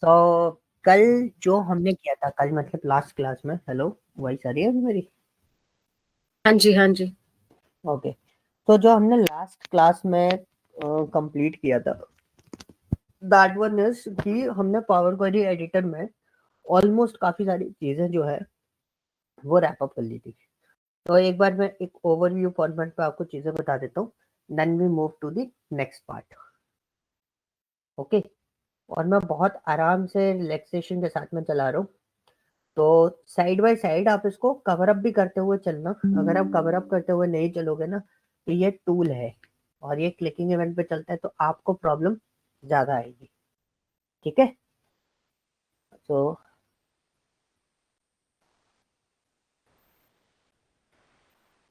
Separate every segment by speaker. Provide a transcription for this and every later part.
Speaker 1: तो कल जो हमने किया था, कल मतलब लास्ट क्लास में, हेलो वॉइस आ रही है अभी मेरी?
Speaker 2: हाँ जी, हाँ जी।
Speaker 1: ओके। तो जो हमने लास्ट क्लास में कंप्लीट किया था, दैट वन इज कि हमने पावर क्वेरी एडिटर में ऑलमोस्ट काफी सारी चीजें जो है वो रैप अप कर ली थी। तो एक बार मैं एक ओवरव्यू फॉर्मेट पे आपको चीजें बता देता हूँ, then we move to the next part. Okay. और मैं बहुत आराम से रिलैक्सेशन के साथ में चला रहा हूँ, तो साइड बाय साइड आप इसको कवर अप भी करते हुए चलना। अगर आप कवर अप करते हुए नहीं चलोगे ना, तो ये टूल है और ये क्लिकिंग इवेंट पे चलता है, तो आपको प्रॉब्लम ज्यादा आएगी। ठीक है। तो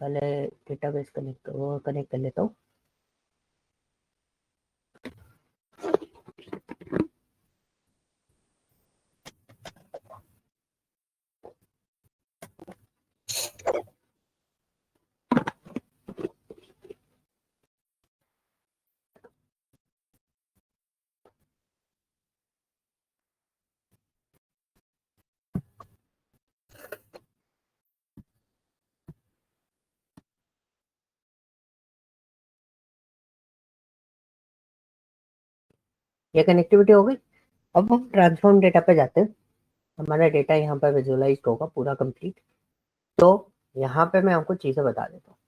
Speaker 1: पहले डेटाबेस कनेक्ट कर लेता हूँ। ये कनेक्टिविटी हो गई। अब हम ट्रांसफॉर्म डेटा पे जाते हैं। हमारा डेटा यहाँ पर विजुअलाइज होगा पूरा कंप्लीट। तो यहाँ पे मैं आपको चीजें बता देता हूँ।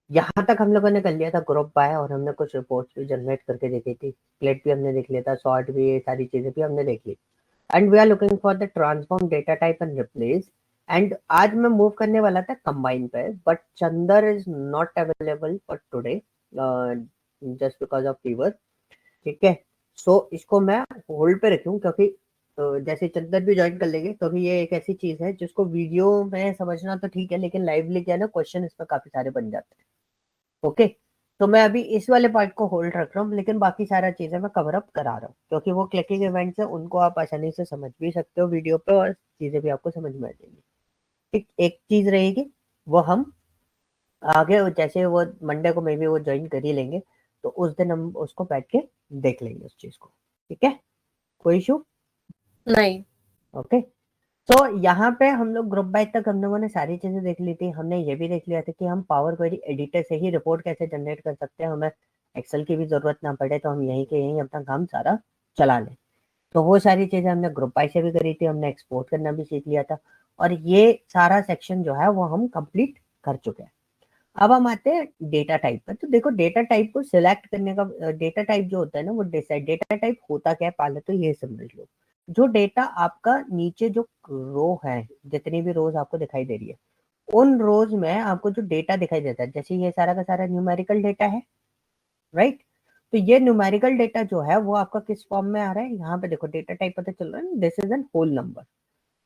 Speaker 1: यहाँ तक हम लोगों ने कर लिया था ग्रुप बाय, और हमने कुछ रिपोर्ट्स भी जनरेट करके देखी थी, प्लेट भी हमने देख लिया था, सॉर्ट भी, ये सारी चीजें भी हमने देख ली। And we are looking for the transform data type and replace. And आज मैं मूव करने वाला था कंबाइन पे, but Chandar is not available for today just because of fever. ठीक है। सो इसको मैं होल्ड पे रखूँ, क्योंकि जैसे चंदर भी ज्वाइन कर लेंगे, क्योंकि ये एक ऐसी चीज है जिसको वीडियो में समझना तो ठीक है, लेकिन लाइवली क्या है ना, क्वेश्चन इसमें काफी सारे बन जाते हैं। ओके। तो मैं अभी इस वाले पार्ट को होल्ड रख रहा हूँ, लेकिन बाकी सारा चीजें मैं कवर अप करा रहा हूँ, क्योंकि वो क्लिकिंग इवेंट्स है, उनको आप आसानी से समझ भी सकते हो वीडियो पे, और चीजें भी आपको समझ में आ जाएंगी। ठीक, एक चीज रहेगी, वो हम आगे जैसे वो मंडे को मे भी वो ज्वाइन कर ही लेंगे, तो उस दिन हम उसको बैठ के देख लेंगे उस चीज को। ठीक है। कोई इशू?
Speaker 2: नहीं।
Speaker 1: ओके। तो यहाँ पे हम लोग ग्रुप बाय तक हम लोगों ने सारी चीजें देख ली थी। हमने ये भी देख लिया था कि हम पावर क्वेरी एडिटर से ही रिपोर्ट कैसे जनरेट कर सकते हैं, हमें एक्सेल की भी जरूरत ना पड़े, तो हम यहीं के यहीं अपना काम सारा चला लें। तो वो सारी चीजें हमने ग्रुप बाय से भी करी थी, हमने एक्सपोर्ट करना भी सीख लिया था, और ये सारा सेक्शन जो है वो हम कंप्लीट कर चुके हैं। अब हम आते हैं डेटा टाइप पर। तो देखो, डेटा टाइप को सिलेक्ट करने का, डेटा टाइप जो होता है ना, वो डिसाइड, डेटा टाइप होता क्या है पहले तो ये समझ लो। जो डेटा आपका नीचे जो रो है, जितनी भी रोज आपको दिखाई दे रही है, उन रोज में आपको जो डेटा दिखाई देता है, जैसे ये सारा का सारा न्यूमेरिकल डेटा है, राइट? तो ये न्यूमेरिकल डेटा जो है वो आपका किस फॉर्म में आ रहा है, यहाँ पे देखो डेटा टाइप पता चल रहा है, this is an whole number.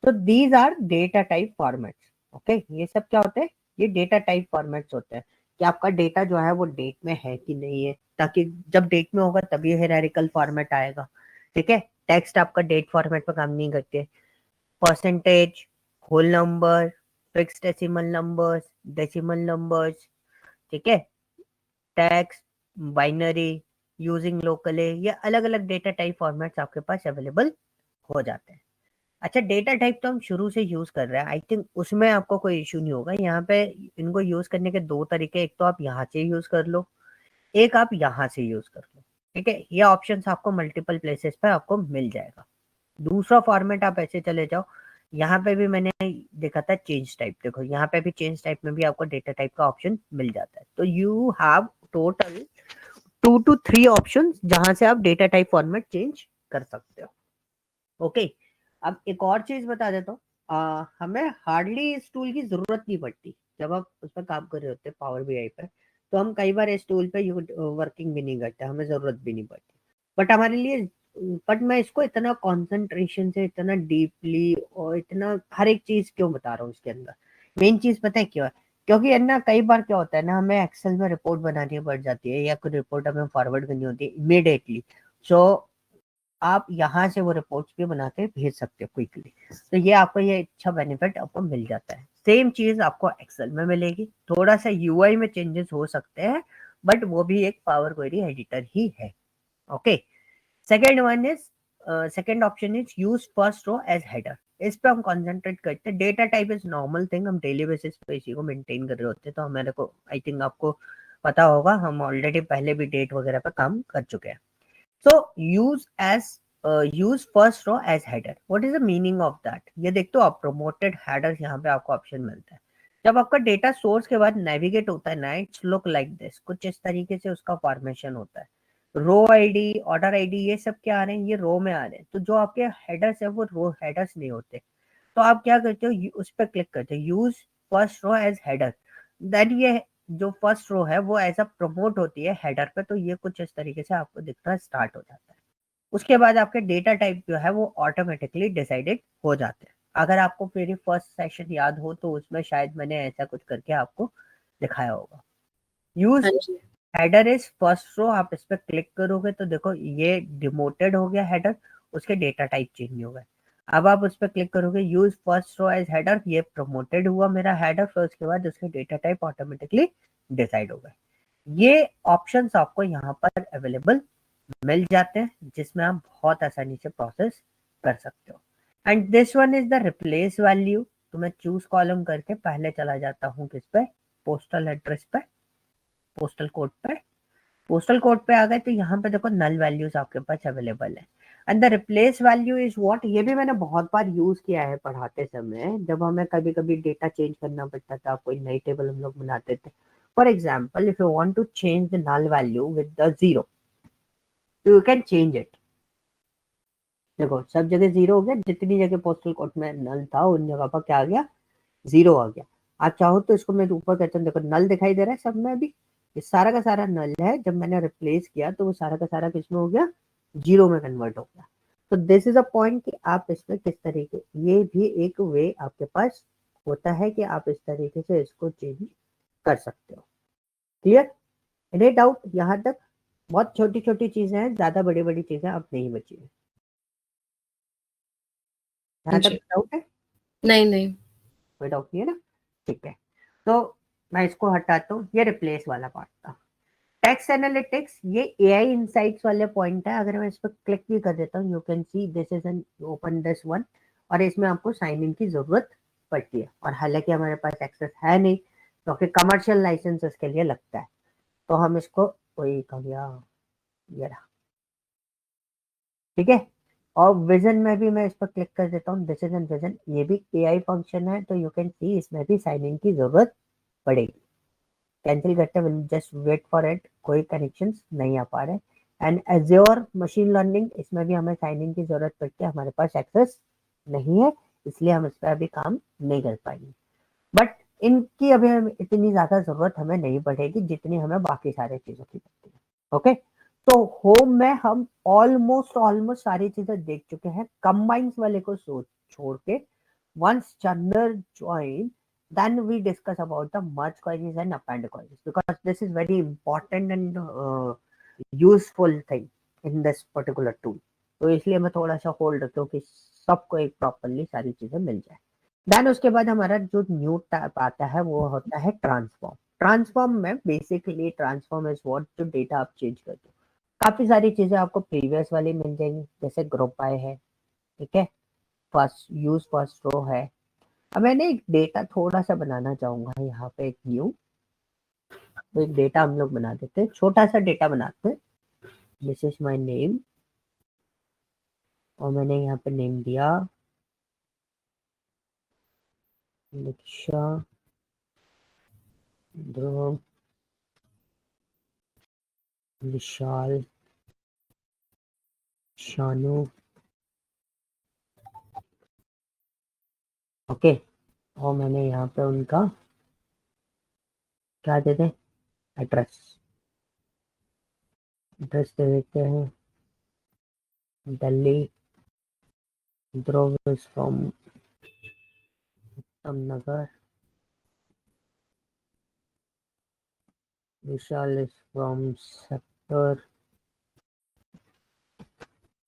Speaker 1: तो these are data type formats. Okay, ये सब क्या होते हैं? ये डेटा टाइप फॉर्मेट्स होते हैं, कि आपका डेटा जो है वो डेट में है कि नहीं है, ताकि जब डेट में होगा तभी हेरारिकल फॉर्मेट आएगा। ठीक है। टेक्स्ट आपका डेट फॉर्मेट में काम नहीं करते। Percentage, whole number, fix decimal numbers, ठीक है, टेक्स्ट, बाइनरी, यूजिंग लोकली, ये अलग अलग डेटा टाइप फॉर्मेट्स आपके पास अवेलेबल हो जाते हैं। अच्छा, डेटा टाइप तो हम शुरू से यूज कर रहे हैं, आई थिंक उसमें आपको कोई इशू नहीं होगा। यहाँ पे इनको यूज करने के दो तरीके, एक तो आप यहाँ से यूज कर लो, एक आप यहाँ से यूज कर लो। ठीक है, ये ऑप्शंस आपको मल्टीपल प्लेसेस पे आपको मिल जाएगा। दूसरा फॉर्मेट आप ऐसे चले जाओ, यहाँ पे भी मैंने देखा था चेंज टाइप, देखो यहाँ पे भी चेंज टाइप में भी आपको डेटा टाइप का ऑप्शन मिल जाता है। तो you have total 2 to 3 option जहां से आप डेटा टाइप फॉर्मेट चेंज कर सकते हो। ओके। अब एक और चीज बता देता हूँ, हमें हार्डली इस टूल की जरूरत नहीं पड़ती जब आप उस पर काम कर रहे होते हैं पावर बीआई पर। तो हम कई बार इस टूल पे वर्किंग भी नहीं करते, हमें जरूरत भी नहीं पड़ती। बट हमारे लिए, बट मैं इसको इतना कंसंट्रेशन से, इतना डीपली और इतना हर एक चीज क्यों बता रहा हूँ इसके अंदर, मेन चीज पता है क्यों है? क्योंकि है ना, कई बार क्या होता है ना, हमें एक्सेल में रिपोर्ट बनानी पड़ जाती है, या कोई रिपोर्ट हमें फॉरवर्ड करनी होती है इमीडिएटली। सो आप यहाँ से वो रिपोर्ट्स भी बना के भेज सकते हो क्विकली। तो ये आपको ये अच्छा बेनिफिट आपको मिल जाता है। सेम चीज आपको एक्सेल में मिलेगी, थोड़ा सा यूआई में चेंजेस हो सकते हैं, बट वो भी एक पावर क्वेरी एडिटर ही है। Okay. Second one is second option is use first row as header. इस पे हम कंसंट्रेट करते हैं। Data type is normal thing, हम डेली बेसिस पे इसी को मेंटेन कर रहे होते हैं, तो हमारे को आई थिंक आपको पता होगा, हम ऑलरेडी पहले भी डेट वगैरह पे काम कर चुके हैं। So use first row as header, what is the meaning of that? ये देखते हो आप, प्रमोटेड हेडर यहाँ पे आपको ऑप्शन मिलता है। जब आपका डेटा सोर्स के बाद नेविगेट होता है ना, इट्स लुक लाइक दिस, कुछ इस तरीके से उसका फॉर्मेशन होता है। रो आईडी, ऑर्डर आईडी, ये सब क्या आ रहे हैं? ये रो में आ रहे हैं। तो जो आपके हेडर्स है वो रो हेडर्स नहीं होते। तो आप क्या करते हो, उस पर क्लिक करते हो use first row as header, then ये जो फर्स्ट रो है वो ऐसा प्रमोट होती है हेडर पे, तो ये कुछ इस तरीके से आपको दिखना स्टार्ट हो जाता है। उसके बाद आपके डेटा टाइप जो है वो ऑटोमेटिकली डिसाइडेड हो जाते हैं। अगर आपको मेरी फर्स्ट सेशन याद हो तो उसमें शायद मैंने ऐसा कुछ करके आपको दिखाया होगा। यूज
Speaker 2: हाँ जी।
Speaker 1: हेडर इज फर्स्ट रो, आप इस पर क्लिक करोगे तो देखो ये डिमोटेड हो गया हेडर, उसके डेटा टाइप चेंज नहीं हो गए। अब आप उस पर क्लिक करोगे use first row as header, ये प्रमोटेड हुआ मेरा हेडर, फिर उसके बाद उसके डेटा टाइप ऑटोमेटिकली डिसाइड हो गए। ये ऑप्शंस आपको यहाँ पर अवेलेबल मिल जाते हैं, जिसमें आप बहुत आसानी से प्रोसेस कर सकते हो। And this one is the replace value. तो मैं चूज कॉलम करके पहले चला जाता हूँ किस पे, पोस्टल एड्रेस पे, पोस्टल कोड पे। पोस्टल कोड पे आ गए तो यहाँ पे देखो नल वैल्यूज आपके पास अवेलेबल है। And the replace value is what, ये भी मैंने बहुत बार यूज किया है पढ़ाते समय, जब हमें कभी कभी डेटा चेंज करना पड़ता था, कोई नई टेबल हम लोग बनाते थे। For example if you want to change the null value with the zero, तो यू कैन चेंज इट। देखो सब जगह जीरो हो गया, जितनी जगह पोस्टल कोड में नल था उन जगह पर क्या आ गया, जीरो आ गया। आप चाहो तो इसको मैं ऊपर कहता हूँ, देखो नल दिखाई दे रहा है सब में अभी, ये सारा का सारा नल है। जब मैंने रिप्लेस किया तो वो सारा का सारा किस में हो गया, जीरो में कन्वर्ट हो गया। तो दिस इज अ पॉइंट कि आप इसमें किस तरीके, ये भी एक वे आपके पास होता है कि आप इस तरीके से इसको चेंज कर सकते हो। क्लियर? एनी डाउट यहाँ तक? बहुत छोटी छोटी चीजें हैं, ज्यादा बड़ी बड़ी चीजें अब नहीं बची है।
Speaker 2: हाँ
Speaker 1: यहाँ तक
Speaker 2: जी।
Speaker 1: डाउट है?
Speaker 2: नहीं नहीं।
Speaker 1: कोई डाउट नहीं है ना? ठीक है, तो मैं इसको हटाता हूँ, ये रिप्लेस वाला पार्ट था। टेक्स्ट एनालिटिक्स, ये एआई इनसाइट्स वाले पॉइंट है। अगर मैं इस पर क्लिक भी कर देता हूँ, you can see this is an open this one, और इसमें आपको साइन इन की जरूरत पड़ती है। और हालांकि हमारे पास एक्सेस है नहीं, क्योंकि कमर्शियल लाइसेंस इसके लिए लगता है, तो हम इसको वही कर दिया, ये रहा। ठीक है, और विजन में भी मैं इस पर क्लिक कर देता हूँ, दिस इज एन विजन, ये भी एआई फंक्शन है, तो यू कैन सी इसमें भी साइन इन की जरूरत पड़ेगी। कैंसिल करते हैं, जस्ट वेट फॉर इट, कोई कनेक्शन नहीं आ पा रहे। एंड एज्योर मशीन लर्निंग, इसमें भी हमें साइन इन की जरूरत पड़ती है, हमारे पास एक्सेस नहीं है, इसलिए हम इस पर अभी काम नहीं कर पाएंगे। बट इनकी अभी इतनी ज्यादा जरूरत हमें नहीं पड़ेगी जितनी हमें बाकी सारे चीजों की पड़ती है। ओके, तो होम में हम ऑलमोस्ट ऑलमोस्ट सारी चीजें देख चुके हैं, कंबाइंस वाले को छोड़ के। once Chandler joined, then we discuss about the merge queries and append queries, because this is very important and useful thing in this particular tool. तो इसलिए मैं थोड़ा सा होल्ड रखता हूँ कि सबको एक प्रॉपरली सारी चीजें मिल जाए। देन उसके बाद हमारा जो न्यू टाइप आता है वो होता है ट्रांसफॉर्म। ट्रांसफॉर्म में बेसिकली ट्रांसफॉर्म इज व्हाट, जो डेटा आप चेंज करते हो। काफी सारी चीजें आपको प्रीवियस वाली मिल जाएंगी, जैसे ग्रुप बाय है, ठीक है, फर्स्ट यूज फर्स्ट रो है। अब मैंने एक डेटा थोड़ा सा बनाना चाहूंगा यहाँ पे, एक न्यू, तो एक डेटा हम लोग बना देते हैं, छोटा सा डेटा बनाते हैं। दिस इज माय नेम, और मैंने यहाँ पे नेम दिया दीक्षा ध्रुव विशाल शानू। ओके, और मैंने यहाँ पे उनका क्या दे दें, एड्रेस, एड्रेस दे देते हैं Delhi, Dhruv is from Nagar, Vishal is from sector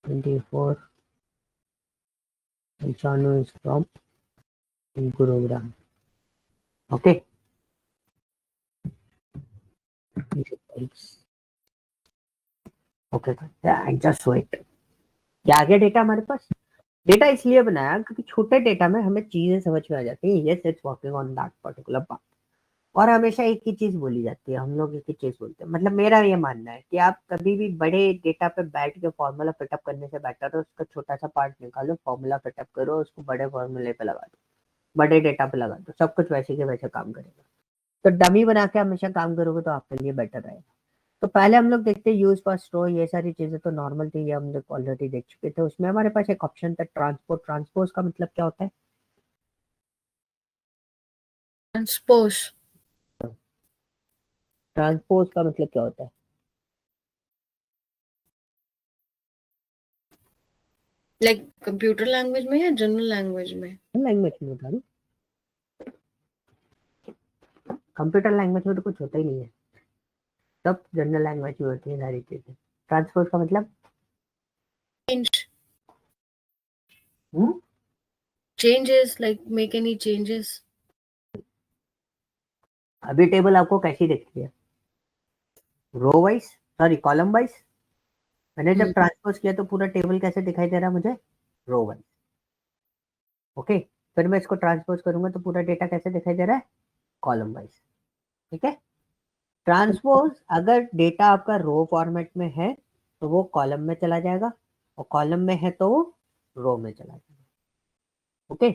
Speaker 1: 24, and Shanu is from Gurugram. Okay. Okay, yeah, and just wait. क्या आ गया डेटा हमारे पास। डेटा इसलिए बनाया क्योंकि छोटे डेटा में हमें चीजें समझ में आ जाती है, yes it's working on that particular part. और हमेशा एक ही चीज बोली जाती है, हम लोग एक ही चीज बोलते हैं। मतलब मेरा ये मानना है कि आप कभी भी बड़े डेटा पे बैठ के फॉर्मूला फिटअप करने से बेटर है उसका छोटा सा पार्ट निकालो, फॉर्मूला फिटअप करो, उसको बड़े फॉर्मूले पे लगा दो, बड़े डेटा पे लगा दो, सब कुछ वैसे के वैसे काम करेगा। तो डमी बना के हमेशा काम करोगे तो आपके लिए बेटर रहेगा। तो पहले हम लोग देखते हैं यूज पास स्टोर, ये सारी चीजें तो नॉर्मल थी, ये हम लोग ऑलरेडी देख चुके थे। उसमें हमारे पास एक ऑप्शन था ट्रांसपोर्ट। ट्रांसपोज का मतलब क्या होता है?
Speaker 2: ट्रांसपोज
Speaker 1: ट्रांसपोज का मतलब क्या होता है?
Speaker 2: लाइक कंप्यूटर लैंग्वेज में या जनरल लैंग्वेज में?
Speaker 1: लैंग्वेज में बता दो। कंप्यूटर लैंग्वेज में तो कुछ होता ही नहीं है, सब जनरल लैंग्वेज में होती है सारी चीजें। ट्रांसपोज का मतलब
Speaker 2: change
Speaker 1: hmm,
Speaker 2: changes, like make any changes.
Speaker 1: अभी टेबल आपको कैसी दिखती है? Row wise, sorry column wise. मैंने जब ट्रांसपोज किया तो पूरा टेबल कैसे दिखाई दे रहा है मुझे? Row wise. ओके, फिर मैं इसको ट्रांसपोज करूंगा तो पूरा डेटा कैसे दिखाई दे रहा है? Column wise. ठीक है। ट्रांसपोज अगर डेटा आपका रो फॉर्मेट में है तो वो कॉलम में चला जाएगा, और कॉलम में है तो वो रो में चला जाएगा। Okay.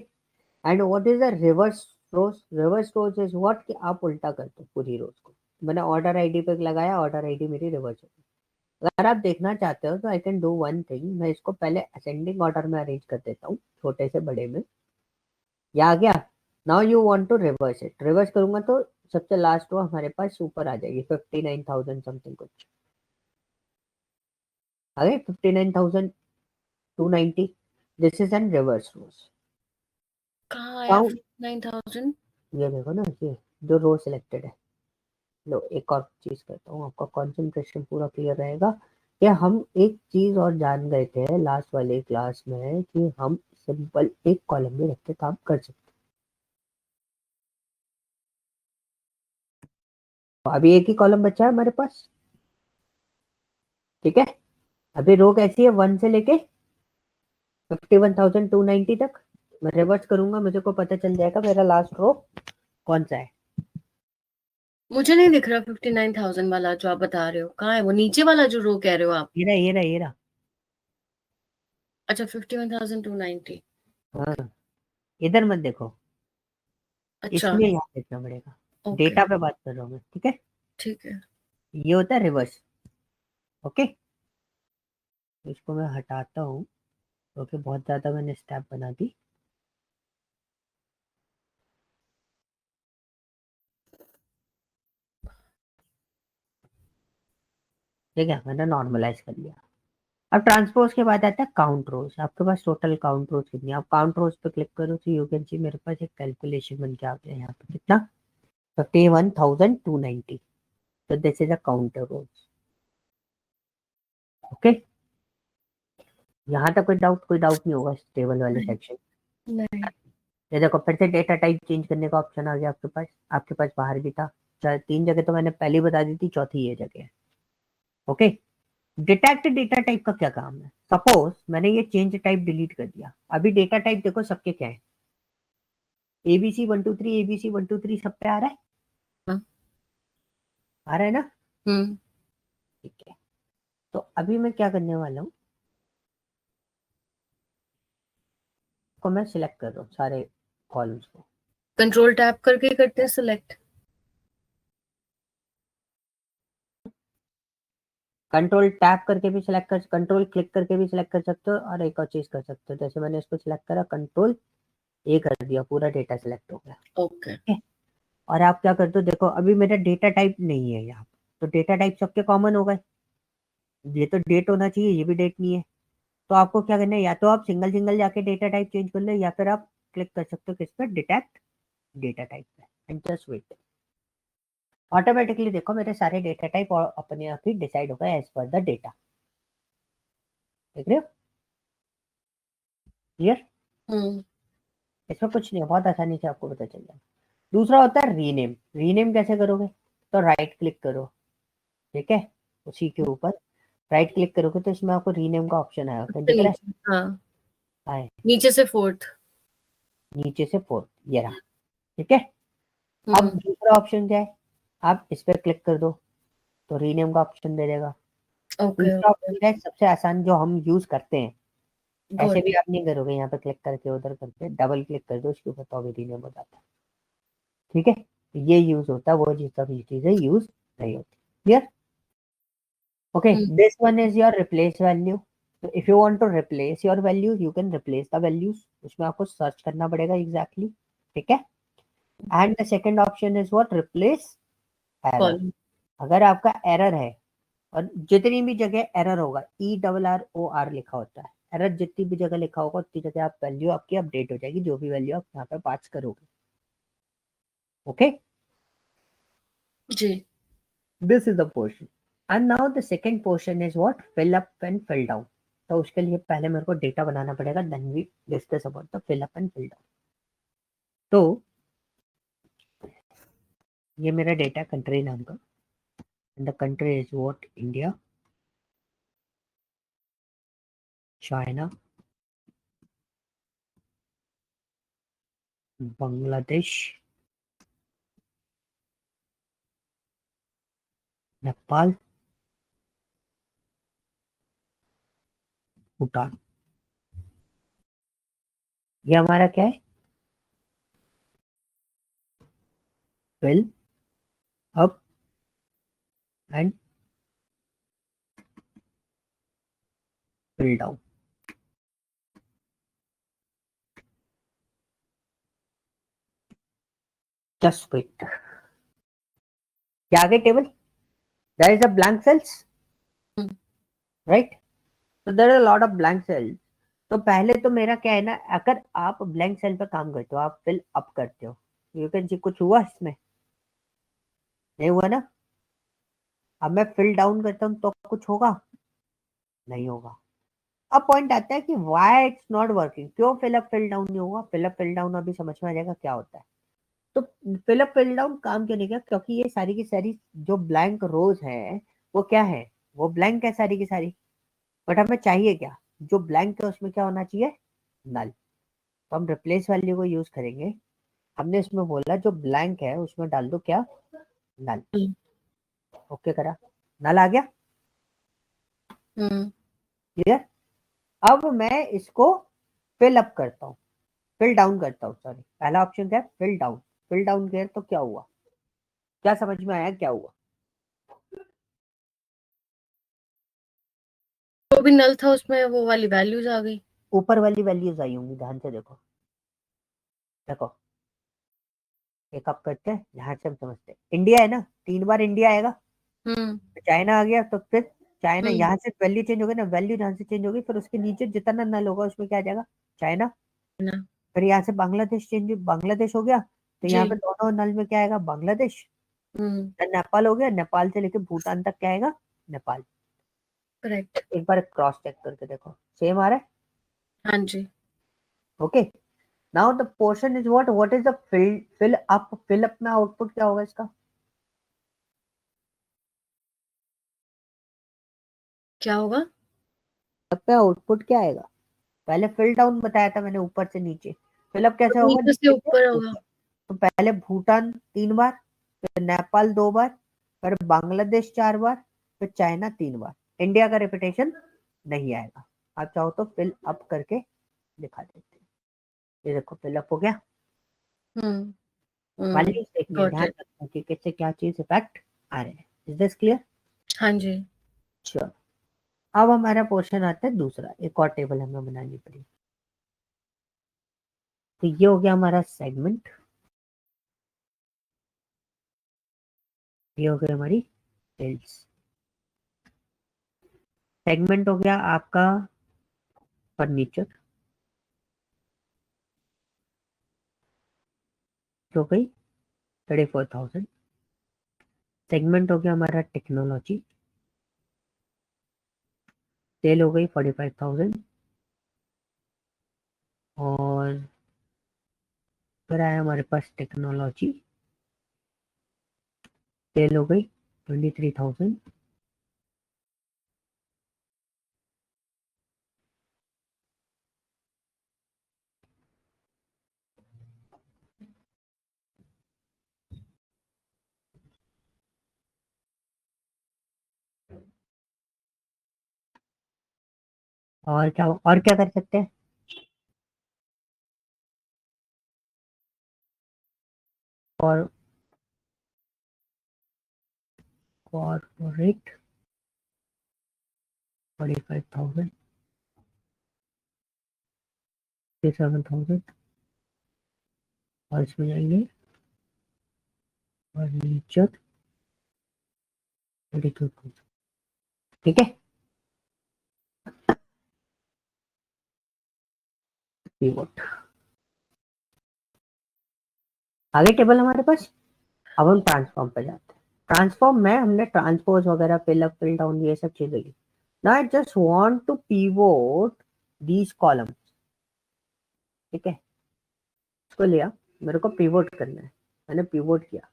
Speaker 1: And what is the reverse rows? Reverse rows is what, कि आप उल्टा करते हो पूरी रोज को। मैंने ऑर्डर आईडी पे लगाया, ऑर्डर आईडी मेरी रिवर्स हो गई। अगर आप देखना चाहते हो तो I can do one thing, मैं इसको पहले असेंडिंग ऑर्डर में अरेंज कर देता हूँ, छोटे से बड़े में। ये आ गया। Now you want to reverse it, reverse करूंगा तो सबसे लास्ट रो हमारे पास ऊपर आ जाएगी 59,000 समथिंग कुछ। आ गए 59,290। दिस इज एन रिवर्स रोज।
Speaker 2: कहाँ आया
Speaker 1: काउंट,
Speaker 2: 9,000?
Speaker 1: ये देखो ना, ये जो रो सिलेक्टेड है। लो एक और चीज करता हूँ, आपका कंसंट्रेशन पूरा क्लियर रहेगा। कि हम एक चीज और जान गए थे लास्ट वाले क्लास में कि हम सिंपल एक कॉलम में रख के काम कर सकते हैं। अभी एक ही कॉलम बचा है हमारे पास। ठीक है। अभी रो कैसी है, 1 से लेके 51,290 तक। मैं रिवर्स करूंगा, मुझे को पता चल जाएगा मेरा लास्ट रो कौन सा है।
Speaker 2: मुझे नहीं दिख रहा 59,000 वाला जो आप बता रहे हो। कहाँ है वो नीचे वाला जो रो कह रहे हो आप?
Speaker 1: ये रहा, ये रहा, ये रहा।
Speaker 2: अच्छा, 51,290।
Speaker 1: हाँ, इधर मत देखो,
Speaker 2: अच्छा।
Speaker 1: इसमें यहाँ देखना पड़ेगा।
Speaker 2: ओके।
Speaker 1: डेटा पे बात कर रहा हूँ मैं, ठीक है।
Speaker 2: ठीक है।
Speaker 1: ये होता है रिवर्स। ओके। इसको मैं हटाता हूँ क्योंकि बहुत ज्यादा मैंने स्टेप बना दी। ठीक है, मैंने नॉर्मलाइज कर लिया। अब ट्रांसपोज के बाद आता है काउंट रोज। आपके पास टोटल काउंट रोज कितनी है? आप काउंट रोज पे क्लिक करो तो यू कैन सी मेरे पास एक कैलकुलेशन बन के आ गया यहाँ पे। कितना? 51,290। तो this is a counter rows. Okay. यहाँ तक कोई डाउट नहीं होगा इस टेबल वाले
Speaker 2: नहीं।
Speaker 1: सेक्शन।
Speaker 2: नहीं।
Speaker 1: ये देखो, फिर से डेटा टाइप चेंज करने का ऑप्शन आ गया आपके पास। आपके पास बाहर भी था। चार तीन जगह तो मैंने पहले ही बता दी थी, चौथी ये जगह है। ओके। डिटेक्ट डेटा टाइप का क्या काम है? सपोज मैंने ये चेंज टाइप डिलीट कर दिया, अभी डेटा टाइप देखो सबके क्या है। एबीसी 123, एबीसी 123 सब पे आ रहा है।
Speaker 2: हाँ।
Speaker 1: आ रहा है ना?
Speaker 2: हम्म।
Speaker 1: ठीक है। तो अभी मैं क्या करने वाला हूँ, को मैं सिलेक्ट कर रहा हूँ सारे कॉलम्स को।
Speaker 2: कंट्रोल टैप करके करते हैं सिलेक्ट?
Speaker 1: कंट्रोल टैप करके भी सिलेक्ट कर, कंट्रोल क्लिक करके भी सिलेक्ट कर सकते हो, और एक और चीज कर सकते हो, जैसे मैंने इसको सिलेक्ट करा, कंट्रोल ए कर दिया, पूरा डेटा सिलेक्ट हो गया।
Speaker 2: ओके।
Speaker 1: ठीक है। और आप क्या करते हो, देखो अभी मेरा डेटा टाइप नहीं है यहाँ पे, तो डेटा टाइप सबके कॉमन हो गए। ये तो डेट होना चाहिए, ये भी डेट नहीं है। तो आपको क्या करना है, या तो आप सिंगल सिंगल जाके डेटा टाइप चेंज कर लो, या फिर आप क्लिक कर सकते हो किस पे, डिटेक्ट डेटा टाइप पे, एंड जस्ट वेट। ऑटोमेटिकली देखो मेरे सारे डेटा टाइप और अपने आप ही डिसाइड हो गए एज पर द डेटा। देख रहे हो? क्लियर?
Speaker 2: हम्म।
Speaker 1: इसमें कुछ नहीं है, बहुत आसानी से आपको पता चल जाएगा। दूसरा होता है रीनेम। रीनेम कैसे करोगे? तो राइट क्लिक करो, ठीक है, उसी के ऊपर राइट क्लिक करोगे तो इसमें आपको रीनेम का ऑप्शन आएगा, क्या दिख रहा है?
Speaker 2: नीचे, हाँ,
Speaker 1: आए
Speaker 2: नीचे से 4th।
Speaker 1: नीचे से 4, ये रहा, ठीक है। अब
Speaker 2: हम्म।
Speaker 1: दूसरा ऑप्शन क्या है, आप इस पर क्लिक कर दो तो रीनेम का ऑप्शन दे देगा।
Speaker 2: ओके
Speaker 1: तीसरा
Speaker 2: ओके।
Speaker 1: ऑप्शन है सबसे आसान जो हम यूज करते हैं, ऐसे
Speaker 2: गुड।
Speaker 1: भी आप नहीं करोगे, यहाँ पे क्लिक करके उधर करके डबल क्लिक कर दो उसके ऊपर तो अभी रीनेम हो जाता है, ठीक है। तो ये यूज होता है, वो चीज सभी चीजें यूज नहीं होती। Clear? Okay, this one is your replace value. तो if you want to replace your values you can replace the values, उसमें आपको सर्च करना पड़ेगा एग्जैक्टली, ठीक है। And the second option is what, replace error.
Speaker 2: Column.
Speaker 1: अगर आपका error है, और जितनी भी जगह एरर होगा, ERROR लिखा होता है, एरर जितनी भी जगह लिखा होगा उतनी जगह आप वैल्यू आपकी अपडेट हो जाएगी, जो भी वैल्यू आप यहाँ पे पास करोगे। ओके,
Speaker 2: जी।
Speaker 1: This is the portion. And now the second portion is what, fill up and fill down. तो उसके लिए पहले मेरे को डेटा बनाना पड़ेगा, then we discuss about the fill up and fill down. तो ये मेरा डेटा कंट्री नाम का, and the country is what, India, China, Bangladesh, Nepal, Bhutan. ये हमारा क्या है, fill up and fill down. Just wait, क्या आ गई table, there is a blank cells, right. तो there are lot of blank cells. तो पहले तो मेरा क्या है ना, अगर आप ब्लैंक सेल पे काम करते हो, आप फिल अप करते हो, यू कैन सी कुछ हुआ इसमें, नहीं हुआ ना। अब मैं फिल डाउन करता हूँ तो कुछ होगा, नहीं होगा। अब पॉइंट आता है कि व्हाई इट्स नॉट वर्किंग, क्यों फिलअप फिल डाउन नहीं होगा। फिलअप फिल डाउन अभी समझ में आ जाएगा क्या होता है। तो फिलअप फिल डाउन काम क्यों नहीं किया, क्योंकि ये सारी की सारी जो ब्लैंक रोज है वो क्या है, वो ब्लैंक है सारी की सारी। बट हमें चाहिए क्या, जो ब्लैंक है उसमें क्या होना चाहिए, नल। तो हम रिप्लेस वैल्यू को यूज करेंगे। हमने इसमें बोला जो ब्लैंक है उसमें डाल दो क्या, नल। ओके करा, नल आ गया,
Speaker 2: हम्म।
Speaker 1: क्लियर। अब मैं इसको फिल अप करता हूँ, फिल डाउन करता हूँ, सॉरी, पहला ऑप्शन क्या है, फिल डाउन। फिल डाउन किया तो क्या हुआ, क्या समझ में आया क्या हुआ।
Speaker 2: जो भी नल था उसमें वो वाली वैल्यूज आ गई।
Speaker 1: ऊपर वाली वैल्यूज आई होंगी, ध्यान से देखो, देखो एक अप करते हैं, ध्यान से हम समझते हैं। इंडिया है ना, 3 बार इंडिया आएगा,
Speaker 2: हम्म।
Speaker 1: चाइना आ गया तो फिर चाइना,
Speaker 2: हम्म।
Speaker 1: यहाँ से वैल्यू चेंज हो गई ना, वैल्यू ध्यान से चेंज होगी, फिर उसके नीचे जितना नल होगा उसमें क्या आ जाएगा, चाइना।
Speaker 2: ना।
Speaker 1: फिर यहाँ से बांग्लादेश चेंज, बांग्लादेश हो गया, तो यहाँ पे
Speaker 2: जी।
Speaker 1: दोनों नल में क्या आएगा, बांग्लादेश।
Speaker 2: हम्म।
Speaker 1: नेपाल हो गया, नेपाल से लेके भूटान तक क्या आएगा, नेपाल।
Speaker 2: करेक्ट।
Speaker 1: एक बार क्रॉस चेक करके देखो, सेम आ रहा है।
Speaker 2: हाँ जी।
Speaker 1: Okay, now the portion is what is the fill up. Fill up में आउटपुट क्या होगा इसका,
Speaker 2: क्या होगा?
Speaker 1: अब पे आउटपुट क्या आएगा। पहले फिल डाउन बताया था मैंने, ऊपर से नीचे। फिल अप
Speaker 2: तो
Speaker 1: कैसे होगा,
Speaker 2: नीचे से
Speaker 1: नीचे से
Speaker 2: ऊपर होगा।
Speaker 1: ऊपर। तो पहले भूटान 3 बार, फिर नेपाल 2 बार, फिर बांग्लादेश 4 बार, फिर चाइना 3 बार। इंडिया का रिपीटेशन नहीं आएगा। आप चाहो तो फिल अप करके दिखा देते हैं। ये देखो फिल अप हो गया।
Speaker 2: हम्म। हम्म।
Speaker 1: वैल्यूज देखनी है,
Speaker 2: गॉट
Speaker 1: ध्यान
Speaker 2: इट।
Speaker 1: रखना कि किससे क्या चीज इफेक्ट आ रहे हैं। Is this clear?
Speaker 2: हाँ जी।
Speaker 1: चलो, अब हमारा पोर्शन आता है दूसरा, एक और टेबल हमें बनानी पड़ेगी। तो ये हो गया हमारा सेगमेंट, ये हो गई हमारी सेल्स। सेगमेंट हो गया आपका फर्नीचर, हो गई 34,000। सेगमेंट हो गया हमारा टेक्नोलॉजी, सेल हो गई 45,000। और फिर आया हमारे पास टेक्नोलॉजी, सेल हो गई 23,000। और क्या कर सकते हैं? और कॉर्पोरेट 45,000, 7,000, और इसमें जाएंगे फर्नीचर 22,000। ठीक है, पिवोट आगे टेबल हमारे पास। अब हम ट्रांसफॉर्म पे जाते हैं। ट्रांसफॉर्म में हमने ट्रांसपोज वगैरह, फिल अप, फिल डाउन, ये सब चीजें ली। Now I just want to pivot these columns. ठीक है, इसको लिया, मेरे को पिवोट करना है, मैंने पिवोट किया।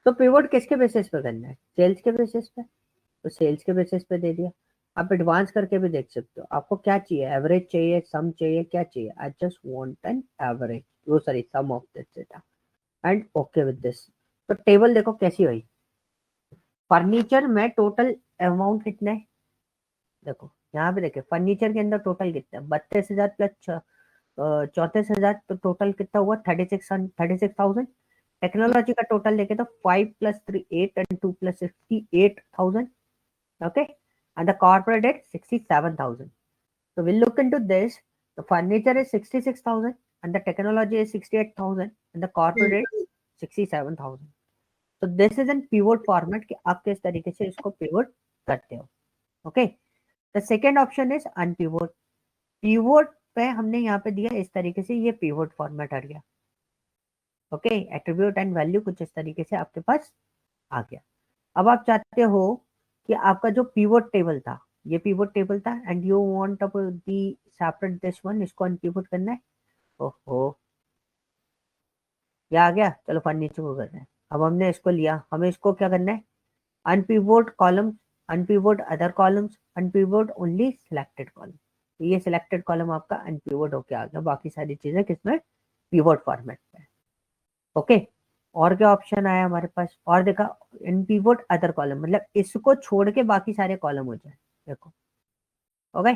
Speaker 1: तो पिवोट किसके बेसिस पे करना है? सेल्स के बेसिस पे। तो सेल्स के बेसिस पे दे दिया। आप एडवांस करके भी देख सकते हो, आपको क्या चाहिए, एवरेज चाहिए, सम चाहिए, क्या चाहिए? I just want an average, वो sorry sum of this data and okay with this. तो टेबल देखो कैसी हुई। फर्नीचर में टोटल अमाउंट कितना है? देखो यहाँ पे देखिए, फर्नीचर के अंदर टोटल कितना है? 32,000 प्लस 34,000, तो टोटल कितना हुआ? 36,000। टेक्नोलॉजी का टोटल देखे तो 5 + 3 8 and 2 + 68,000। Okay, and the corporate debt 67,000. So we'll look into this. The furniture is 66,000 and the technology is 68,000 and the corporate
Speaker 2: hmm,
Speaker 1: rate 67,000. So this is in pivot format कि आप किस तरीके से इसको pivot करते हो. Okay. The second option is unpivot. Pivot पे हमने यहाँ पे दिया इस तरीके से, ये pivot format आ गया. ओके, एट्रीब्यूट एंड वैल्यू कुछ इस तरीके से आपके पास आ गया। अब आप चाहते हो कि आपका जो पिवोट टेबल था, ये पिवोट टेबल था and you want the separate this one, इसको अनपिवोट करना है। ओहो, ये आ गया, चलो फर्नीचर को करना है। अब हमने इसको लिया, हमें इसको क्या करना है? Unpivot columns, unpivot other columns, unpivot only selected column. ये सिलेक्टेड कॉलम आपका अनपिवोट होके आ गया, बाकी सारी चीजें किसमें? पिवोट फॉर्मेट में। ओके, और क्या ऑप्शन आया हमारे पास? और देखा, इन पिवोट अदर कॉलम, मतलब इसको छोड़ के बाकी सारे कॉलम हो जाए। देखो, ओके,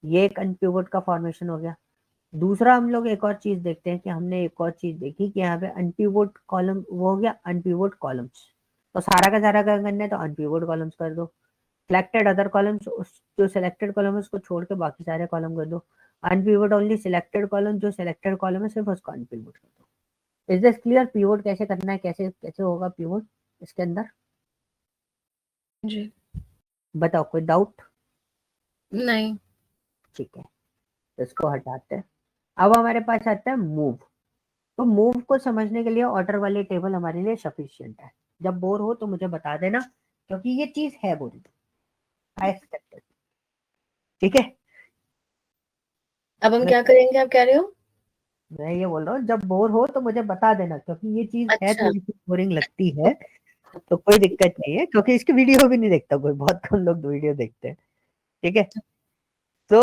Speaker 1: ये एक अनपिवोट का फॉर्मेशन हो गया। दूसरा हम लोग एक और चीज देखते हैं कि हमने एक और चीज देखी कि यहाँ पे अनपिवोट कॉलम वो हो गया, अनपिवोट कॉलम्स। तो सारा का सारा क्या करना है? तो अनपिवोट कॉलम्स कर दो। सिलेक्टेड अदर कॉलम्स, जो सिलेक्टेड कॉलम है उसको छोड़ के बाकी सारे कॉलम कर दो। अनपिवोट ओनली सिलेक्टेड कॉलम, जो सिलेक्टेड कॉलम है सिर्फ उसको अनपिवोट कर दो। Is this clear? पिवोट कैसे करना है, कैसे कैसे होगा पिवोट इसके अंदर?
Speaker 2: जी
Speaker 1: बताओ, कोई डाउट?
Speaker 2: नहीं।
Speaker 1: ठीक है, तो इसको हटाते हैं। अब हमारे पास आता है मूव। तो मूव को समझने के लिए ऑर्डर वाली टेबल हमारे लिए सफिशिएंट है। जब बोर हो तो मुझे बता देना, क्योंकि ये चीज है बोरी, आई एक्सेप्ट। ठीक है,
Speaker 2: अब हम
Speaker 1: मैं
Speaker 2: क्या करेंगे, आप कह रहे हो?
Speaker 1: मैं ये बोल रहा हूँ, जब बोर हो तो मुझे बता देना, क्योंकि ये चीज है,
Speaker 2: अच्छा।
Speaker 1: थोड़ी सी बोरिंग लगती है। तो कोई दिक्कत नहीं है, क्योंकि इसकी वीडियो भी नहीं देखता कोई, बहुत कम लोग वीडियो देखते हैं। ठीक है, तो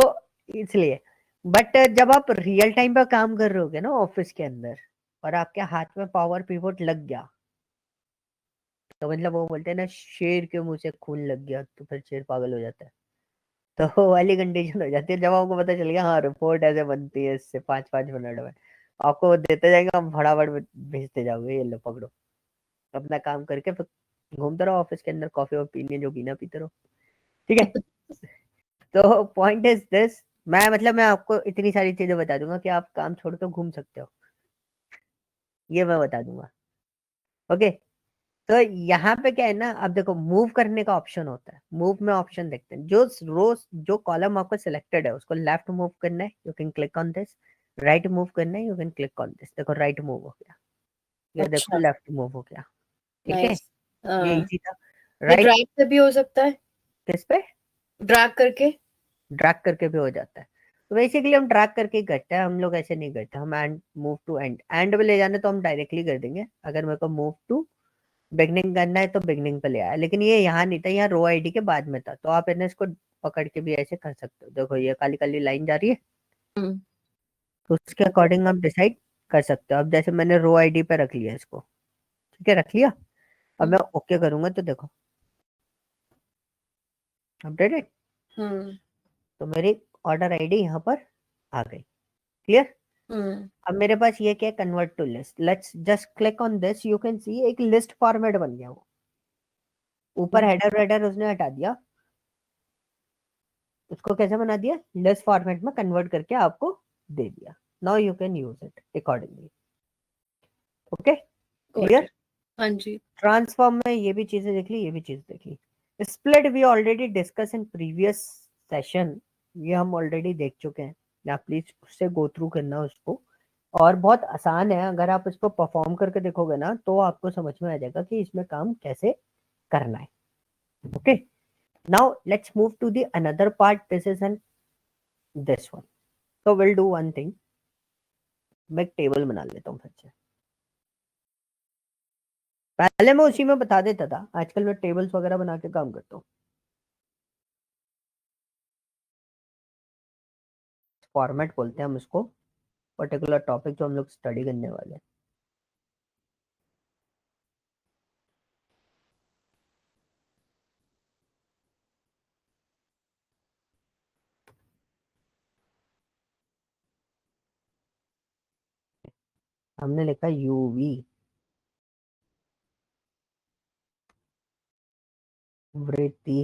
Speaker 1: इसलिए, बट जब आप रियल टाइम पर काम कर रहे होगे ना ऑफिस के अंदर, और आपके हाथ में पावर पिवोट लग गया, तो मतलब वो बोलते हैं ना, शेर के मुंह से खून लग गया, तो फिर शेर पागल हो जाता है। तो वो वाली कंडीशन हो जाती है जब आपको पता चल गया हाँ रिपोर्ट ऐसे बनती है, इससे 5-5 मिनट में आपको वो देते जाएंगे, आप फटाफट भेजते जाओगे, ये लो पकड़ो, अपना काम करके फिर घूमते रहो ऑफिस के अंदर, कॉफी और पीनी है जो पीना पीते रहो। ठीक है, तो पॉइंट इज दिस, मैं मतलब मैं आपको इतनी सारी चीजें बता दूंगा कि आप काम छोड़ के घूम सकते हो, ये मैं बता दूंगा। ओके, तो यहाँ पे क्या है ना, अब देखो मूव करने का ऑप्शन होता है। मूव में ऑप्शन देखते हैं, जो रोज जो कॉलम आपको सिलेक्टेड है उसको लेफ्ट मूव करना है, you can click on this. Right move करना है, you can click on this. देखो राइट मूव हो गया, ये देखो
Speaker 2: अच्छा।
Speaker 1: लेफ्ट मूव हो गया। ठीक है,
Speaker 2: नाइस।
Speaker 1: ये
Speaker 2: हाँ,
Speaker 1: इजी था।
Speaker 2: ये
Speaker 1: राइट,
Speaker 2: ड्रैग से भी हो सकता है,
Speaker 1: किस पे?
Speaker 2: ड्रैग करके।
Speaker 1: ड्रैग करके भी हो जाता है। तो बेसिकली हम ड्रैग करके ही करते हैं, हम लोग ऐसे नहीं करते। हम end move to end, end पे ले जाने तो हम डायरेक्टली कर देंगे। अगर मेरे को मूव टू बिगनिंग करना है तो बिगनिंग पे ले आया, लेकिन ये यहाँ नहीं था, यहाँ रो आईडी के बाद में था। तो आप इन्हें इसको पकड़ के भी ऐसे कर सकते हो। देखो ये काली काली लाइन जा रही है,
Speaker 2: हम्म।
Speaker 1: तो उसके अकॉर्डिंग आप डिसाइड कर सकते हो। अब जैसे मैंने रो आईडी पे रख लिया इसको, ठीक है, रख लिया। अब मैं ओके करूंगा तो देखो अपडेटेड,
Speaker 2: हम्म।
Speaker 1: तो मेरी ऑर्डर आईडी यहाँ पर आ गई। क्लियर? अब मेरे पास ये क्या, convert to list. Let's just click on this, you can see एक लिस्ट फॉर्मेट बन गया। वो ऊपर हेडर वेडर उसने हटा दिया, उसको कैसे बना दिया, लिस्ट फॉर्मेट में कन्वर्ट करके आपको दे दिया। Now you can use it accordingly. Okay, clear?
Speaker 2: हाँ जी।
Speaker 1: ट्रांसफॉर्म में ये भी चीजें देख ली, ये भी चीज देख ली। Split we already discuss in previous session, ये हम ऑलरेडी देख चुके हैं। ना प्लीज उससे गो थ्रू करना उसको, और बहुत आसान है। अगर आप इसको परफॉर्म करके देखोगे ना तो आपको समझ में आ जाएगा कि इसमें काम कैसे करना है। Okay, now let's move to the another part. This is an this one. तो विल डू वन थिंग, मैं एक टेबल बना लेता हूँ फिर से। पहले मैं उसी में बता देता था, आजकल मैं टेबल्स वगैरह बना के काम करता हूँ। फॉर्मेट बोलते हैं हम इसको, पर्टिकुलर टॉपिक जो हम लोग स्टडी करने वाले हैं। हमने लिखा यूवी वृत्ति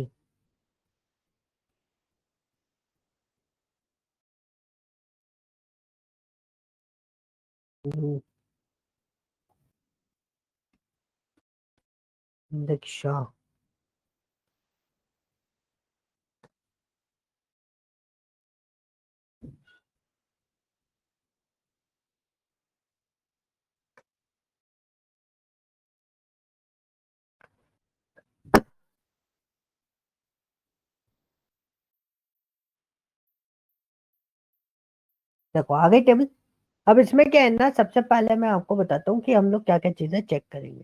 Speaker 1: दीक्षा। देखो आ गई टेबल। अब इसमें क्या है ना, सबसे पहले मैं आपको बताता हूँ कि हम लोग क्या क्या चीजें चेक करेंगे।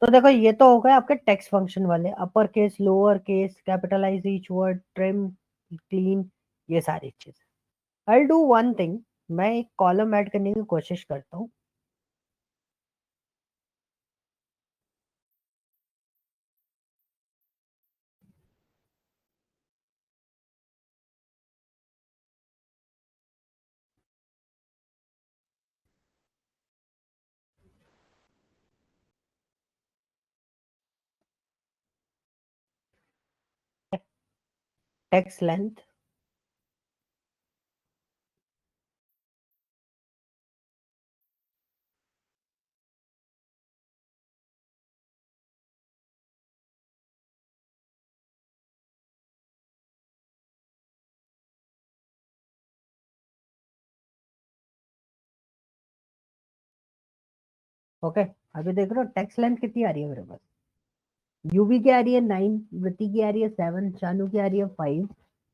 Speaker 1: तो देखो ये तो हो गए आपके टेक्स्ट फंक्शन वाले, upper case, lower case, capitalise each word, trim, clean, ये सारी चीजें। आई डू वन थिंग, मैं एक कॉलम ऐड करने की कोशिश करता हूँ। Text length, okay. अभी देख रहे हो टेक्स्ट लेंथ कितनी आ रही है मेरे पास। यूवी की आ रही है 9, वृत्ति की आ रही है 7, शानू की आ रही है 5।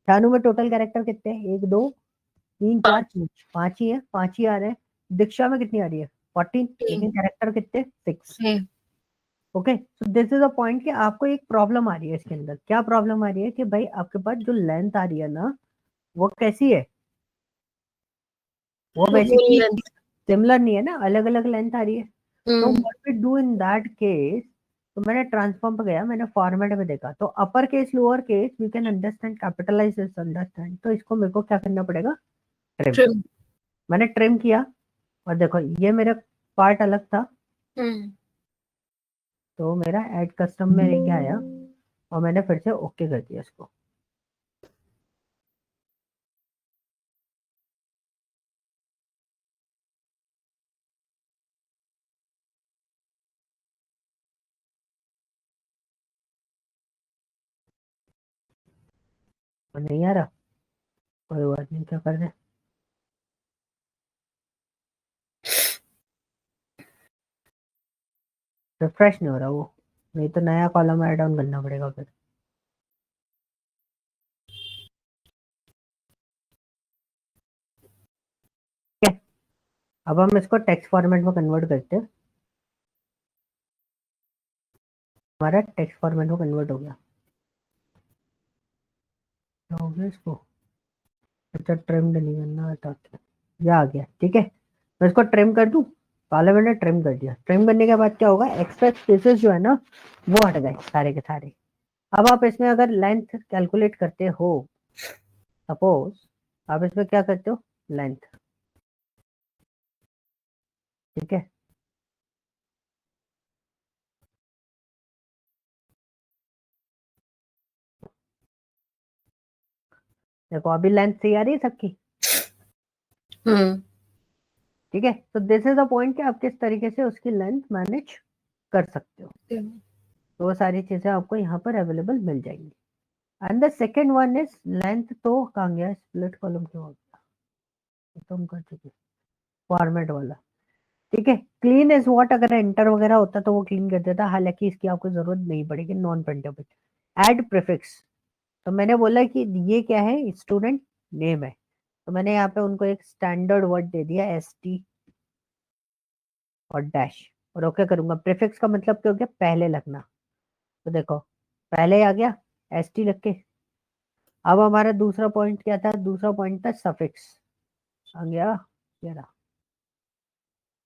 Speaker 1: शानू में टोटल कैरेक्टर कितने हैं, 1 2 3 4 5, 5 ही है, 5 ही आ रहे हैं। दीक्षा में कितनी आ रही है 14, लेकिन कैरेक्टर कितने 6। Okay, so this is a point कि आपको एक प्रॉब्लम आ रही है इसके अंदर। क्या प्रॉब्लम आ रही है कि भाई आपके पास जो लेंथ आ रही है ना, वो कैसी है, वो बेसिकली सिमिलर नहीं है ना, अलग अलग लेंथ आ रही है। तो what we do in that case, तो मैंने ट्रांसफॉर्म पे गया, मैंने फॉर्मेट में देखा तो upper case lower case we can understand, capitalise is understand. तो इसको मेरे को क्या करना पड़ेगा, ट्रिम। मैंने ट्रिम किया, और देखो ये मेरा पार्ट अलग था, तो मेरा ऐड कस्टम में लेके आया, और मैंने फिर से ओके कर दिया इसको। और नहीं आ रहा, कोई बात नहीं, क्या कर रहे, रिफ्रेश नहीं हो रहा वो, नहीं तो नया कॉलम ऐड ऑन करना पड़ेगा फिर। ठीक है, अब हम इसको टेक्स्ट फॉर्मेट में कन्वर्ट करते हैं। हमारा टेक्स्ट फॉर्मेट में कन्वर्ट हो गया, क्या हो गया इसको, अच्छा ट्रिम नहीं करना था, ये आ गया। ठीक है, मैं इसको ट्रिम कर दूं, पहले मैंने ट्रिम कर दिया। ट्रिम करने के बाद क्या होगा, एक्स्ट्रा स्पेसेस जो है ना वो हट गए सारे के सारे। अब आप इसमें अगर लेंथ कैलकुलेट करते हो, सपोज आप इसमें क्या करते हो, लेंथ, ठीक है। देखो अभी लेंथ सही आ रही है सबकी,
Speaker 2: हम्म
Speaker 1: ठीक है। तो दिस इज द पॉइंट कि आप किस तरीके से उसकी लेंथ मैनेज कर सकते हो। तो वो सारी चीजें आपको यहाँ पर अवेलेबल मिल जाएंगी। And the second one is length, तो कहाँ गया स्प्लिट कॉलम, क्यों हो गया, खत्म कर चुके, फॉर्मेट वाला, ठीक है। क्लीन इज व्हाट, अगर एंटर वगैरह होता तो वो क्लीन कर देता, हालांकि इसकी आपको जरूरत नहीं पड़ेगी, नॉन प्रिंटेबल। एड प्रीफिक्स, तो मैंने बोला कि ये क्या है, स्टूडेंट नेम है, तो मैंने यहाँ पे उनको एक स्टैंडर्ड वर्ड दे दिया ST और डैश, और ओके करूंगा। प्रीफिक्स का मतलब क्या हो गया, पहले लगना, तो देखो पहले आ गया ST लग के। अब हमारा दूसरा पॉइंट क्या था, दूसरा पॉइंट था सफिक्स, आ गया ये रहा,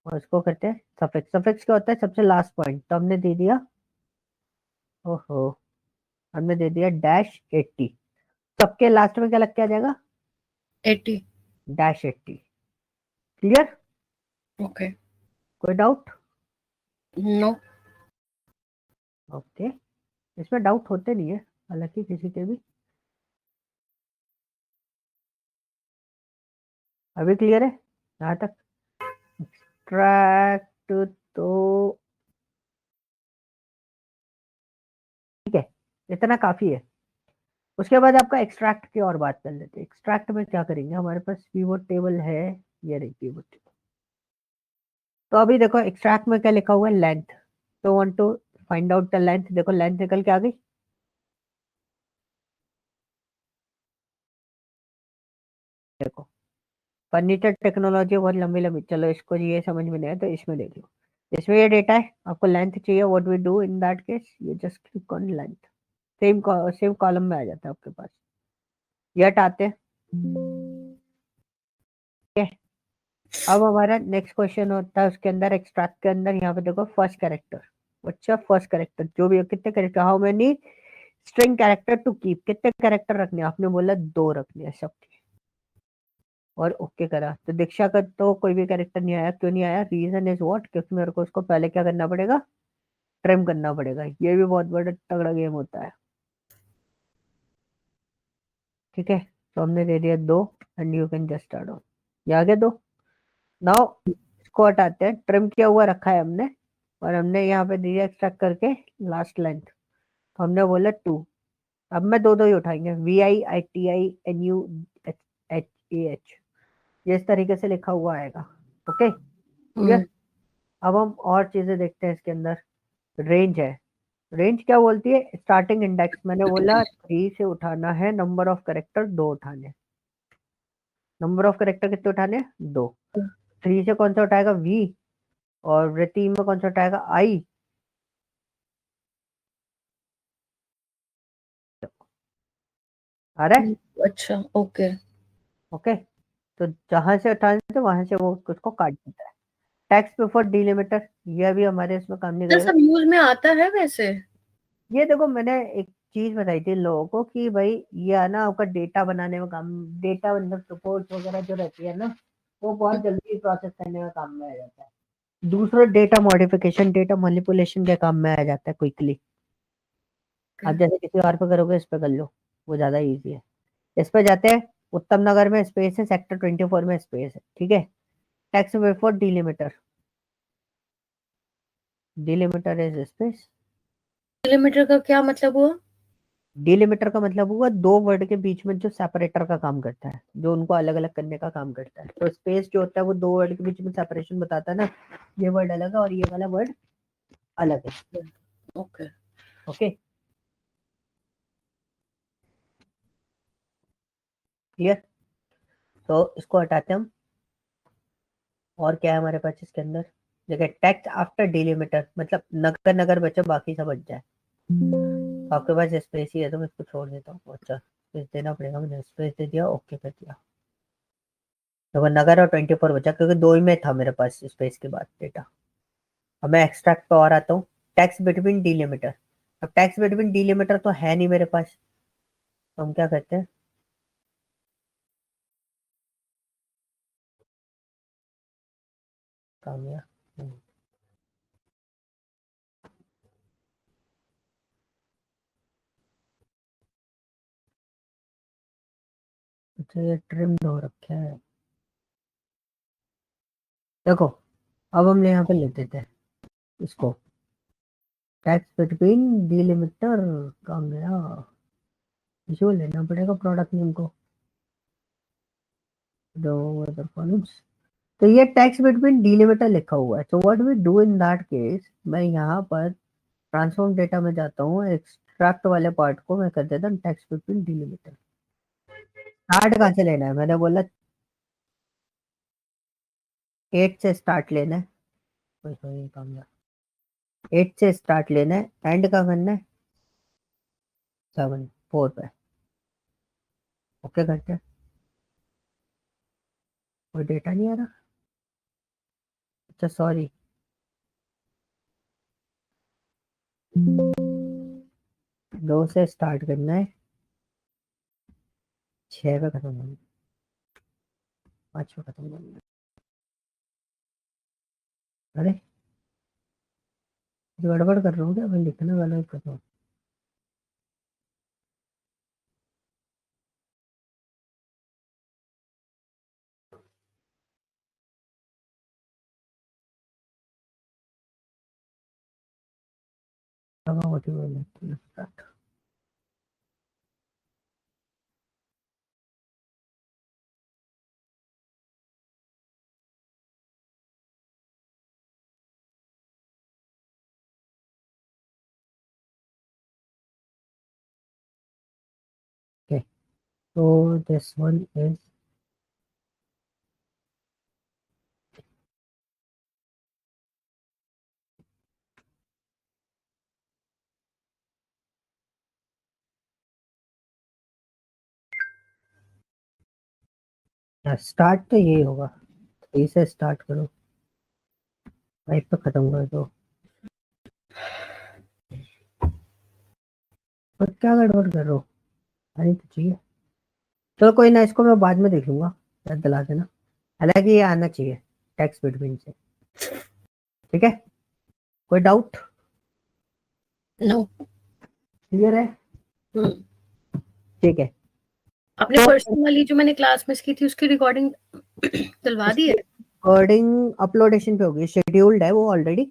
Speaker 1: और इसको करते हैं सफिक्स। सफिक्स क्या होता है, सबसे लास्ट पॉइंट, तो हमने दे दिया, ओहो, हमने दे दिया -80। सबके लास्ट में क्या लग के आ जाएगा,
Speaker 2: 80।
Speaker 1: -80। Clear,
Speaker 2: okay.
Speaker 1: कोई डाउट?
Speaker 2: नो।
Speaker 1: ओके, इसमें डाउट होते नहीं है हालांकि किसी के भी। अभी क्लियर है यहाँ तक, एक्सट्रैक्ट, तो ठीक है, इतना काफी है। उसके बाद आपका एक्सट्रैक्ट की और बात कर लेते हैं। एक्सट्रैक्ट में क्या करेंगे, हमारे पास पीवोट टेबल है, ये रही पीवोट टेबल। तो अभी देखो एक्सट्रैक्ट में क्या लिखा हुआ है, लेंथ, तो want to find out the length, देखो लेंथ निकल के आ गई, देखो। फर्नीचर टेक्नोलॉजी बहुत लंबी लंबी, चलो इसको ये समझ में नहीं आया तो इसमें देख लो। इसमें ये डेटा है, आपको लेंथ चाहिए, what we do in that case, ये just click on length, same same column में आ जाता है आपके पास। ये हटाते हैं, ठीक है। अब हमारा नेक्स्ट क्वेश्चन होता है उसके अंदर, एक्सट्रैक्ट के अंदर, यहाँ पे देखो फर्स्ट कैरेक्टर, अच्छा फर्स्ट कैरेक्टर जो भी हो, कितने character, how many string character to keep, कितने कैरेक्टर रखने हैं? आपने बोला 2 रखने हैं, सब ठीक। और ओके करा, तो दीक्षा का तो कोई भी कैरेक्टर नहीं आया, क्यों नहीं आया, रीजन इज व्हाट, क्योंकि मेरे को उसको पहले क्या करना पड़ेगा, ट्रिम करना पड़ेगा। ये भी बहुत बड़ा तगड़ा गेम होता है, ठीक है। तो हमने दे दिया 2, and you can just start on, ये आ गया 2। नाउ इसको हटाते हैं, ट्रिम किया हुआ रखा है हमने, और हमने यहाँ पे दिया एक्सट्रैक्ट करके लास्ट लेंथ, तो हमने बोला 2। अब मैं दो दो ही उठाएंगे, VIITINUHH, ये इस तरीके से लिखा हुआ आएगा, ओके
Speaker 2: हम्म
Speaker 1: क्लियर। अब हम और चीजें देखते हैं इसके अंदर। रेंज है, रेंज क्या बोलती है, स्टार्टिंग इंडेक्स, मैंने बोला 3 से उठाना है, नंबर ऑफ करेक्टर 2 उठाने, नंबर ऑफ करेक्टर कितने उठाने, 2। 3 से कौन सा उठाएगा, V, और वृत्ति में कौन सा उठाएगा, I। आ रहा है,
Speaker 2: अच्छा ओके।
Speaker 1: ओके। तो जहां से उठाने थे वहां से वो उसको काट देता है। टैक्स बिफोर डिलिमिटर, ये भी हमारे इसमें काम नहीं
Speaker 2: ये
Speaker 1: करेगा।
Speaker 2: सब यूज में आता है वैसे।
Speaker 1: ये देखो मैंने एक चीज बताई थी लोगों को कि भाई ये है ना आपका डेटा बनाने में काम, डेटा मतलब रिपोर्ट वगैरह जो रहती है ना, वो बहुत जल्दी प्रोसेस करने में काम में आ जाता है। दूसरा डेटा मॉडिफिकेशन, डेटा मैनिपुलेशन के काम में आ जाता है क्विकली। आप जैसे किसी और पे करोगे, इस पे कर लो, वो ज्यादा इजी है। इस पे जाते हैं, उत्तम नगर में स्पेस है, सेक्टर 24 में स्पेस है, ठीक है। Tax before delimiter, delimiter is space.
Speaker 2: Kilometre का क्या मतलब हुआ?
Speaker 1: डिलिमिटर का मतलब हुआ 2 वर्ड के बीच में जो सेपरेटर का काम करता है, जो उनको अलग अलग करने का काम करता है। तो स्पेस जो होता है वो 2 वर्ड के बीच में सेपरेशन बताता है ना, ये वर्ड अलग है और ये वाला वर्ड अलग है,
Speaker 2: ओके।
Speaker 1: Okay clear. तो इसको हटाते हैं हम, और क्या है हमारे पास इसके अंदर, देखिए टेक्स्ट आफ्टर डिलिमिटर, मतलब नगर नगर बचे, बाकी सब बच जाए। तो आपके पास स्पेस ही है तो मैं इसको छोड़ देता हूँ, अच्छा स्पेस देना पड़ेगा, मैंने स्पेस दे दिया, ओके कर दिया। देखो नगर और 24 बचा, क्योंकि 2 ही में था मेरे पास स्पेस के बाद डेटा। अब मैं एक्सट्रैक्ट पे और आता हूँ, टैक्स बिटवीन डिलिमिटर। अब टैक्स बिटवीन डिलिमिटर तो है नहीं मेरे पास, तो हम क्या करते हैं, काम गया। अच्छा ये ट्रिम हो रखा है। देखो अब हम यहाँ पे लेते थे इसको, टैक्स बिटवीन डिलिमिटर काम गया, इसी को लेना पड़ेगा प्रोडक्ट नेम को, दो अदर कॉलम्स। तो ये टैक्स बिटवीन डिलिमिटर लिखा हुआ है, तो what we do in that case, मैं यहाँ पर ट्रांसफॉर्म डेटा में जाता हूँ, एक्सट्रैक्ट वाले पार्ट को मैं कर देता हूँ टैक्स बिटवीन डिलिमिटर। स्टार्ट कहाँ से लेना है, मैंने बोला 8 से स्टार्ट लेना है, ये काम 8 से स्टार्ट लेना है, एंड का करना है 7 4 पे। ओके करते हैं, कोई डेटा नहीं आ रहा, अच्छा सॉरी, 2 से स्टार्ट करना है, 6 पे खत्म करना है, 5 पे खत्म करना है। अरे गड़बड़ कर रहा हूँ क्या, मैं लिखने वाला कर रहा हूँ। Start. Okay, so this one is start, तो ये होगा, 3 से स्टार्ट करो, 5 पे खत्म कर दो। और क्या गड़बड़ कर रहे हो, अरे तो चाहिए, चलो कोई ना, इसको मैं बाद में देख लूंगा, याद दिला देना, हालांकि ये आना चाहिए टैक्स बिटवीन से, ठीक है, कोई डाउट?
Speaker 2: नो।
Speaker 1: क्लियर है? ठीक है,
Speaker 2: आपने
Speaker 1: तो
Speaker 2: पर्सनल वाली जो मैंने क्लास मिस की थी उसकी रिकॉर्डिंग दिलवा दी है?
Speaker 1: रिकॉर्डिंग अपलोडेशन पे होगी, शेड्यूल्ड है वो ऑलरेडी,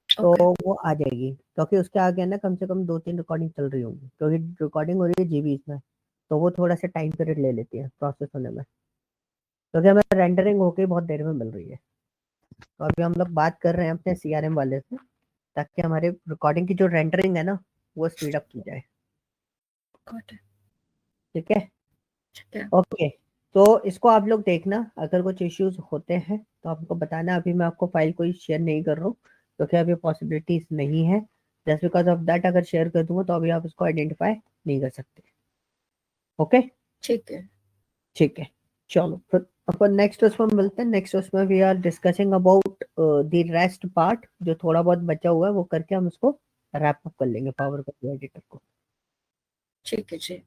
Speaker 1: तो
Speaker 2: ओके
Speaker 1: वो आ जाएगी, क्योंकि उसके आगे ना कम से कम 2 3 रिकॉर्डिंग चल रही होंगी, क्योंकि रिकॉर्डिंग हो रही है जीबी में, तो वो थोड़ा सा टाइम पीरियड ले लेती है प्रोसेस होने में, क्योंकि हमें रेंडरिंग होके बहुत देर में मिल रही है। तो अभी हम लोग बात कर रहे हैं अपने सीआरएम वाले से, ताकि हमारे रिकॉर्डिंग की जो रेंडरिंग है ना वो स्पीड अप की जाए,
Speaker 2: गॉट इट।
Speaker 1: ठीक है?
Speaker 2: ठीक है।
Speaker 1: ओके, तो इसको आप लोग देखना, अगर कुछ इश्यूज होते हैं तो आपको बताना, अभी मैं आपको फाइल कोई शेयर नहीं कर रहा हूँ, क्योंकि अभी पॉसिबिलिटीज नहीं है, जस्ट बिकॉज ऑफ दैट अगर शेयर कर दूंगा तो अभी आप इसको आइडेंटिफाई नहीं कर सकते। ओके,
Speaker 2: ठीक है।
Speaker 1: ठीक है, चलो फिर अपन नेक्स्ट उसमें मिलते हैं, नेक्स्ट उसमें we are discussing about the rest part, जो थोड़ा बहुत बचा हुआ है वो करके हम उसको रैप अप कर लेंगे पावर को एडिटर को।
Speaker 2: ठीक है जी।